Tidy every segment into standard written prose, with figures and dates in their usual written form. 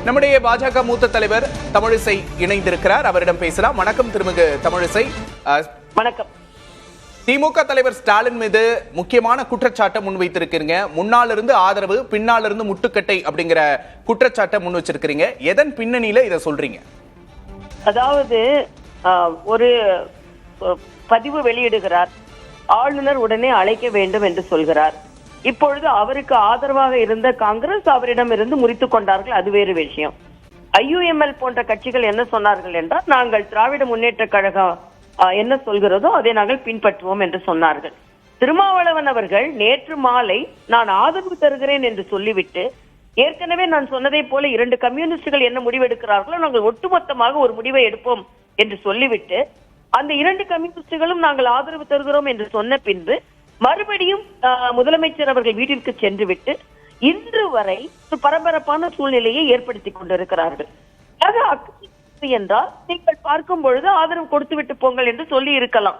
நம்முடைய பாஜக மூத்த தலைவர் தமிழிசை இணைந்திருக்கிறார், அவரிடம் பேசலாம். வணக்கம் திருமிகு தமிழிசை. வணக்கம். திமுக தலைவர் ஸ்டாலின் மீது முக்கியமான குற்றச்சாட்டை முன்வைத்திருக்கிறீங்க. முன்னால இருந்து ஆதரவு, பின்னால இருந்து முட்டுக்கட்டை அப்படிங்கிற குற்றச்சாட்டை முன் வச்சிருக்கிறீங்க. எதன் பின்னணியில இதை சொல்றீங்க? அதாவது ஒரு பதிவு வெளியிடுகிறார், ஆளுநர் உடனே அழைக்க வேண்டும் என்று சொல்கிறார். இப்பொழுது அவருக்கு ஆதரவாக இருந்த காங்கிரஸ் அவரிடம் இருந்து முறித்துக் கொண்டார்கள், அது வேறு விஷயம். IUML போன்ற கட்சிகள் என்ன சொன்னார்கள் என்றால், நாங்கள் திராவிட முன்னேற்ற கழகம் என்ன சொல்கிறதோ அதை நாங்கள் பின்பற்றுவோம் என்று சொன்னார்கள். திருமாவளவன் அவர்கள் நேற்று மாலை நான் ஆதரவு தருகிறேன் என்று சொல்லிவிட்டு, ஏற்கனவே நான் சொன்னதை போல 2 கம்யூனிஸ்டுகள் என்ன முடிவெடுக்கிறார்களோ நாங்கள் ஒட்டுமொத்தமாக ஒரு முடிவை எடுப்போம் என்று சொல்லிவிட்டு, அந்த 2 கம்யூனிஸ்டுகளும் நாங்கள் ஆதரவு தருகிறோம் என்று சொன்ன பின்பு மறுபடியும் முதலமைச்சர் அவர்கள் வீட்டிற்கு சென்று விட்டு இன்று வரை பரபரப்பான சூழ்நிலையை ஏற்படுத்திக் கொண்டிருக்கிறார்கள். என்றால் நீங்கள் பார்க்கும் பொழுது ஆதரவு கொடுத்து விட்டு போங்கள் என்று சொல்லி இருக்கலாம்.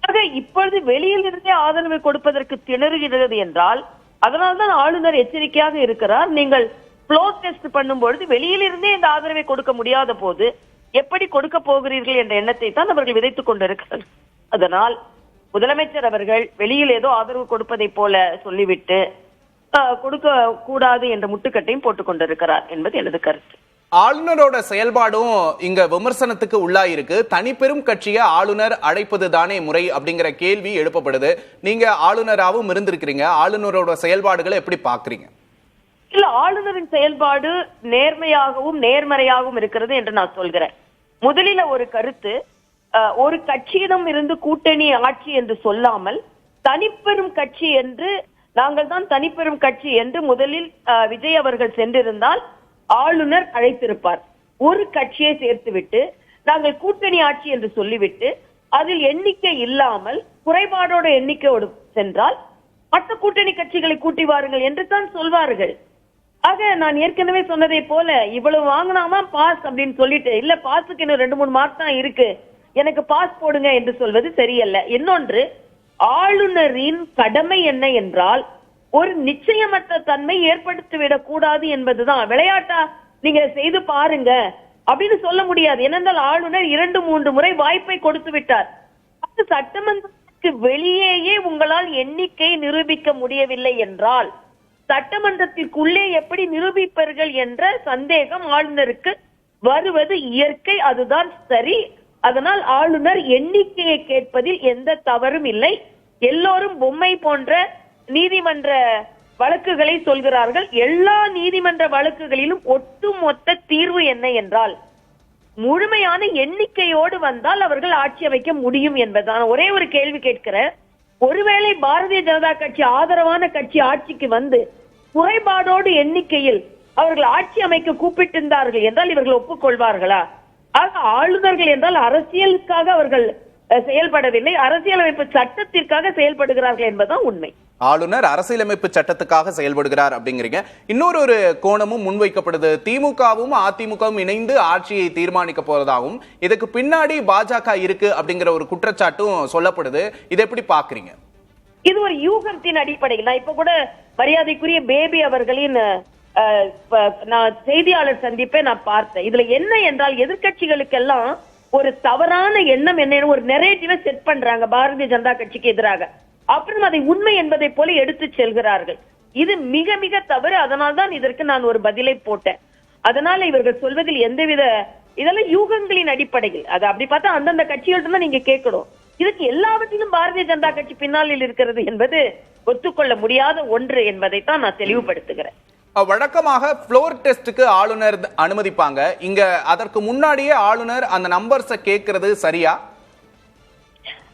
ஆக இப்பொழுது வெளியில் இருந்தே ஆதரவு கொடுப்பதற்கு திணறுகிறது என்றால், அதனால்தான் ஆளுநர் எச்சரிக்கையாக இருக்கிறார். நீங்கள் ஃப்ளோர் டெஸ்ட் பண்ணும் பொழுது வெளியில் இருந்தே இந்த ஆதரவை கொடுக்க முடியாத போது எப்படி கொடுக்க போகிறீர்கள் என்ற எண்ணத்தை தான் அவர்கள் விதைத்துக் கொண்டிருக்கிறார்கள். அதனால் முதலமைச்சர் அவர்கள் வெளியில் ஏதோ ஆதரவு கொடுப்பதை போல சொல்லிவிட்டு கொடுக்க கூடாது என்ற முட்டுக்கட்டையும் போட்டுக் கொண்டிருக்கிறார் என்பது எனது கருத்து. ஆளுநரோட செயல்பாடும் இங்க விமர்சனத்துக்கு உள்ளாயிருக்கு. தனிப்பெரும் கட்சியை ஆளுநர் அழைப்பது தானே முறை அப்படிங்கிற கேள்வி எழுப்பப்படுது. நீங்க ஆளுநராகவும் இருந்திருக்கிறீங்க, ஆளுநரோட செயல்பாடுகளை எப்படி பாக்குறீங்க? இல்ல, ஆளுநரின் செயல்பாடு நேர்மையாகவும் நேர்மறையாகவும் இருக்கிறது என்று நான் சொல்கிறேன். முதலில் ஒரு கருத்து, ஒரு கட்சியிடம் இருந்து கூட்டணி ஆட்சி என்று சொல்லாமல் தனிப்பெரும் கட்சி என்று, நாங்கள் தான் தனிப்பெரும் கட்சி என்று முதலில் விஜய் அவர்கள் சென்றிருந்தால் ஆளுநர் அழைத்திருப்பார். ஒரு கட்சியை சேர்த்துவிட்டு நாங்கள் கூட்டணி ஆட்சி என்று சொல்லிவிட்டு அதில் எண்ணிக்கை இல்லாமல் குறைபாடோட எண்ணிக்கையோடு சென்றால் மற்ற கூட்டணி கட்சிகளை கூட்டி வாருங்கள் என்று தான் சொல்வார்கள். ஆக நான் ஏற்கனவே சொன்னதை போல இவ்வளவு வாங்கினாமா பாஸ் அப்படின்னு சொல்லிட்டு, இல்ல பாஸுக்கு இன்னும் 2-3 மார்க் தான் இருக்கு, எனக்கு பாஸ் போடுங்க என்று சொல்வது சரியல்ல. இன்னொன்று, ஆளுநரின் கடமை என்ன என்றால் ஒரு நிச்சயமற்ற தன்மை ஏற்படுத்திவிடக் கூடாது என்பதுதான். விளையாட்டா நீங்க செய்து பாருங்க அப்படின்னு சொல்ல முடியாது. ஏனென்றால் ஆளுநர் 2-3 முறை வாய்ப்பை கொடுத்து விட்டார். அது சட்டமன்றத்துக்கு வெளியேயே உங்களால் எண்ணிக்கை நிரூபிக்க முடியவில்லை என்றால் சட்டமன்றத்திற்குள்ளே எப்படி நிரூபிப்பார்கள் என்ற சந்தேகம் ஆளுநருக்கு வருவது இயற்கை, அதுதான் சரி. அதனால் ஆளுநர் எண்ணிக்கையை கேட்பதில் எந்த தவறும் இல்லை. எல்லோரும் பொம்மை போன்ற நீதிமன்ற வழக்குகளை சொல்கிறார்கள். எல்லா நீதிமன்ற வழக்குகளிலும் ஒட்டுமொத்த தீர்வு என்ன என்றால் முழுமையான எண்ணிக்கையோடு வந்தால் அவர்கள் ஆட்சி அமைக்க முடியும் என்பதுதான். ஒரே ஒரு கேள்வி கேட்கிறேன், ஒருவேளை பாரதிய ஜனதா கட்சி ஆதரவான கட்சி ஆட்சிக்கு வந்து குறைபாடோடு எண்ணிக்கையில் அவர்கள் ஆட்சி அமைக்க கூப்பிட்டிருந்தார்கள் என்றால் இவர்கள் ஒப்புக்கொள்வார்களா? ஆக ஆளுநர்கள் என்றால் அரசியலுக்காக அவர்கள் செயல்படவில்லை, அரசியலமைப்பு சட்டத்திற்காக செயல்படுகிறார்கள் என்பதுதான் உண்மை. ஆளுநர் அரசியலமைப்பு சட்டத்துக்காக செயல்படுகிறார் அப்படிங்கிறீங்க. இன்னொரு கோணமும் முன்வைக்கப்படுது, திமுகவும் அதிமுகவும் இணைந்து ஆட்சியை தீர்மானிக்க போறதாகவும் இதுக்கு பின்னாடி பாஜக இருக்கு அப்படிங்கிற ஒரு குற்றச்சாட்டும் சொல்லப்படுது. இதை எப்படி பாக்குறீங்க? இது ஒரு யூகத்தின் அடிப்படையில். நான் இப்ப கூட மரியாதைக்குரிய பேபி அவர்களின் நான் செய்தியாளர் சந்திப்பை நான் பார்த்தேன். இதுல என்ன என்றால் எதிர்கட்சிகளுக்கெல்லாம் ஒரு தவறான எண்ணம் என்ன, ஒரு நெரேட்டிவை செட் பண்றாங்க பாரதிய ஜனதா கட்சிக்கு எதிராக. அப்புறம் அதை உண்மை என்பதை போல எடுத்து செல்கிறார்கள். இது மிக மிக தவறு. அதனால்தான் இதற்கு நான் ஒரு பதிலை போட்டேன். அதனால இவர்கள் சொல்வதில் எந்தவித, இதெல்லாம் யூகங்களின் அடிப்படையில். அது அப்படி பார்த்தா அந்தந்த கட்சிகள்ட்ட தான் நீங்க கேட்கணும். இதுக்கு எல்லாவற்றிலும் பாரதிய ஜனதா கட்சி பின்னாளில் இருக்கிறது என்பது ஒத்துக்கொள்ள முடியாத ஒன்று என்பதைத்தான் நான் தெளிவுபடுத்துகிறேன். வழக்கமாக ஃப்ளோர் டெஸ்டுக்கு ஆளுநர் அனுமதிப்பாங்க. இங்க அதற்கு முன்னாடியே ஆளுநர் அந்த நம்பர்ஸை கேட்கிறது சரியா?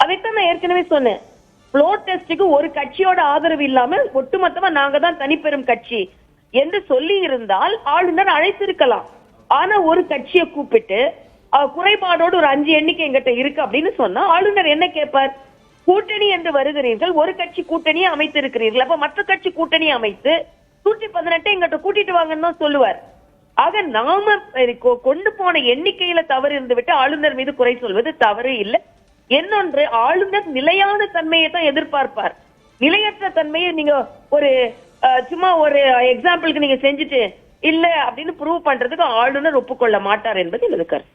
அதைத்தான் நான் ஏற்கனவே சொன்னேன். ஃப்ளோர் டெஸ்டுக்கு ஒரு கட்சியோட ஆதரவு இல்லாமல் ஒட்டுமொத்தமா நாங்க தான் தனிப்பெரும் கட்சி என்று சொல்லி இருந்தால் ஆளுநர் அழைத்திருக்கலாம். ஆனா ஒரு கட்சியை கூப்பிட்டு குறைபாடோடு ஒரு 5 எண்ணிக்கை எங்கிட்ட இருக்கு அப்படின்னு சொன்னா ஆளுநர் என்ன கேட்பார்? கூட்டணி என்று வருகிறீர்கள், ஒரு கட்சி கூட்டணியை அமைத்து இருக்கிறீர்கள், அப்ப மற்ற கட்சி கூட்டணியை அமைத்து 118 எங்கிட்ட கூட்டிட்டு வாங்கன்னு சொல்லுவார். ஆக நாம கொண்டு போன எண்ணிக்கையில தவறு இருந்து விட்டு ஆளுநர் மீது குறை சொல்வது தவறு இல்லை. இன்னொன்று, ஆளுநர் நிலையான தன்மையை தான் எதிர்பார்ப்பார். நிலையற்ற தன்மையை நீங்க ஒரு சும்மா ஒரு எக்ஸாம்பிளுக்கு நீங்க செஞ்சுட்டு இல்ல அப்படின்னு ப்ரூவ் பண்றதுக்கு ஆளுநர் ஒப்புக்கொள்ள மாட்டார் என்பது எனது கருத்து.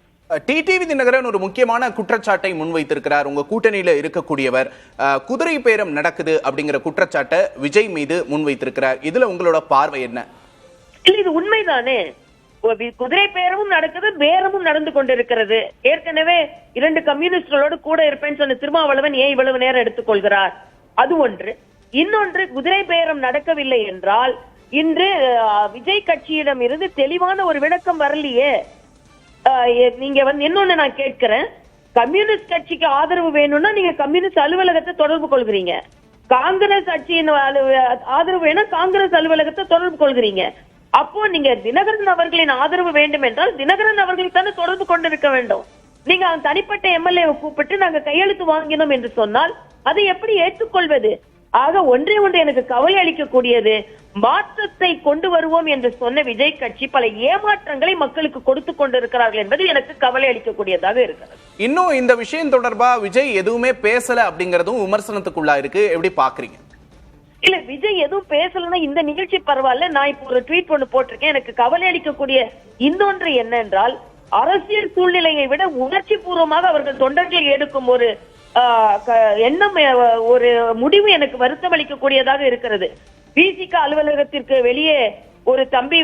டிடிவி தினகரன் ஒரு முக்கியமான குற்றச்சாட்டை முன்வைத்திருக்கிறார். உங்க கூட்டணியில இருக்கக்கூடியவர் குதிரை பேரம் நடக்குது அப்படிங்கிற குற்றச்சாட்டை விஜய் மீது முன்வைத்திருக்கிறார். இதுல உங்களோட பார்வை என்ன? இல்ல, இது உண்மைதானே. குதிரை பேரமும் நடக்குது, பேரமும் நடந்து கொண்டிருக்கிறது. ஏற்கனவே 2 கம்யூனிஸ்டுகளோடு கூட இருப்பேன்னு சொன்ன திருமாவளவன் ஏன் இவ்வளவு நேரம் எடுத்துக்கொள்கிறார்? அது ஒன்று. இன்னொன்று, குதிரை பேரம் நடக்கவில்லை என்றால் இன்று விஜய் கட்சியிடம் இருந்து தெளிவான ஒரு விளக்கம் வரலையே. நீங்க இன்னொன்னு நான் கேட்கிறேன், கம்யூனிஸ்ட் கட்சிக்கு ஆதரவு வேணும்னா நீங்க கம்யூனிஸ்ட் அலுவலகத்தை தொடர்பு கொள்கிறீங்க. காங்கிரஸ் கட்சியின் ஆதரவு வேணா காங்கிரஸ் அலுவலகத்தை தொடர்பு கொள்கிறீங்க. அப்போ நீங்க தினகரன் அவர்களின் ஆதரவு வேண்டும் என்றால் தினகரன் அவர்களுக்கு தானே தொடர்பு கொண்டிருக்க வேண்டும். நீங்க தனிப்பட்ட எம்எல்ஏவை கூப்பிட்டு நாங்க கையெழுத்து வாங்கினோம் என்று சொன்னால் அதை எப்படி ஏற்றுக்கொள்வது? ஆக ஒன்றே ஒன்று எனக்கு கவலை அளிக்கக்கூடியது, மாற்றத்தை கொண்டு வருவோம் என்று சொன்ன விஜய் கட்சி பல ஏமாற்றங்களை மக்களுக்கு கொடுத்து கொண்டிருக்கிறார்கள் என்பது எனக்கு கவலை அளிக்கக்கூடியதாக இருக்கிறது. இன்னும் இந்த விஷயம் தொடர்பா விஜய் எதுவுமே பேசல அப்படிங்கறதும் விமர்சனத்துக்குள்ளா இருக்கு. எப்படி பாக்குறீங்க? இல்ல, விஜய் எதுவும் பேசலன்னா இந்த நிகழ்ச்சி பரவாயில்ல. நான் இப்போ ஒரு ட்வீட் ஒண்ணு போட்டிருக்கேன். எனக்கு கவலை அளிக்கக்கூடிய இன்னொன்று என்னென்றால், அரசியல் சூழ்நிலையை விட உணர்ச்சி பூர்வமாக அவர்கள் தொண்டர்கள் எடுக்கும் ஒரு எண்ணம், ஒரு முடிவு எனக்கு வருத்தம் அளிக்கக்கூடியதாக இருக்கிறது. பிசிக அலுவலகத்திற்கு வெளியே ஒரு தம்பி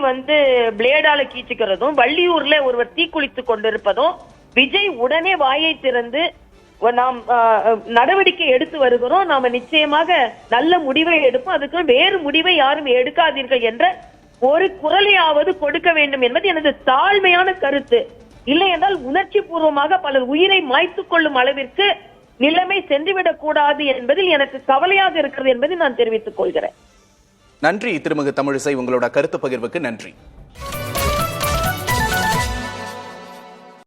பிளேடால கீச்சுக்கிறதும், வள்ளியூர்ல ஒருவர் தீக்குளித்துக் கொண்டிருப்பதும், விஜய் உடனே வாயை திறந்து நாம் நடவடிக்கை எடுத்து வருகிறோம், நாம நிச்சயமாக நல்ல முடிவை எடுப்போம், அதுக்கு வேறு முடிவை யாரும் எடுக்காதீர்கள் என்ற ஒரு குரலையாவது கொடுக்க வேண்டும் என்பது எனது தாழ்மையான கருத்து. இல்லை என்றால் உணர்ச்சி பூர்வமாக பலர் உயிரை மாய்த்துக் கொள்ளும் அளவிற்கு நிலைமை சென்றுவிடக் கூடாது என்பதில் எனக்கு கவலையாக இருக்கிறது என்பதை நான் தெரிவித்துக் கொள்கிறேன். நன்றி திருமிகு தமிழிசை, உங்களோட கருத்து பகிர்வுக்கு நன்றி.